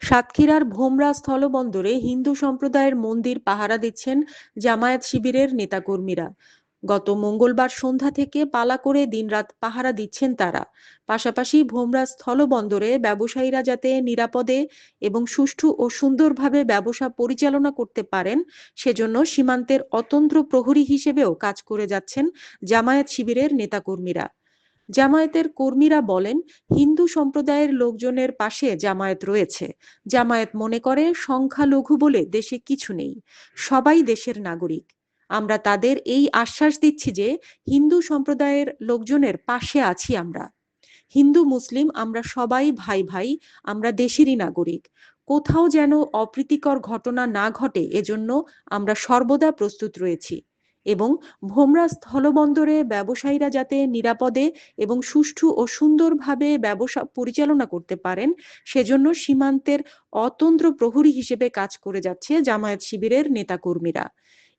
সাতক্ষীরার ভোমরা স্থলবন্দরে হিন্দু সম্প্রদায়ের মন্দির পাহারা দিচ্ছেন জামায়াত শিবিরের নেতাকর্মীরা। গত মঙ্গলবার সন্ধ্যা থেকে পালা করে দিনরাত পাহারা দিচ্ছেন তারা। পাশাপাশি ভোমরা স্থলবন্দরে ব্যবসায়ীরা যাতে নিরাপদে এবং সুষ্ঠু ও সুন্দরভাবে ব্যবসা পরিচালনা করতে পারেন, সেজন্য সীমান্তের অতন্ত্র প্রহরী হিসেবেও কাজ করে যাচ্ছেন জামায়াত শিবিরের নেতাকর্মীরা। জামায়াতের কর্মীরা বলেন, হিন্দু সম্প্রদায়ের লোকজনের পাশে জামায়াত রয়েছে। জামায়াত মনে করে সংখ্যালঘু বলে দেশে কিছু নেই, সবাই দেশের নাগরিক। আমরা তাদের এই আশ্বাস দিচ্ছি যে হিন্দু সম্প্রদায়ের লোকজনের পাশে আছি আমরা। হিন্দু মুসলিম আমরা সবাই ভাই ভাই, আমরা দেশেরই নাগরিক। কোথাও যেন অপ্রীতিকর ঘটনা না ঘটে এজন্য আমরা সর্বদা প্রস্তুত রয়েছি এবং ভোমরা স্থলবন্দরে ব্যবসায়ীরা যাতে নিরাপদে এবং সুষ্ঠু ও সুন্দরভাবে ব্যবসা পরিচালনা করতে পারেন, সেজন্য সীমান্তের অতন্ত্র প্রহরী হিসেবে কাজ করে যাচ্ছে জামায়াত শিবিরের নেতাকর্মীরা।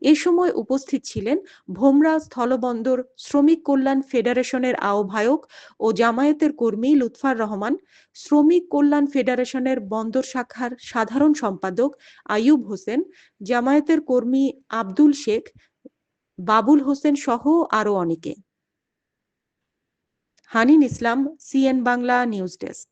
এ সময় উপস্থিত ছিলেন ভোমরা স্থলবন্দর শ্রমিক কল্যাণ ফেডারেশনের আহ্বায়ক ও জামায়াতের কর্মী লুৎফার রহমান, শ্রমিক কল্যাণ ফেডারেশনের বন্দর শাখার সাধারণ সম্পাদক আইয়ুব হোসেন, জামায়াতের কর্মী আব্দুল শেখ, বাবুল হোসেন সহ আরো অনেকে। হানিন ইসলাম, সিএন বাংলা নিউজ ডেস্ক।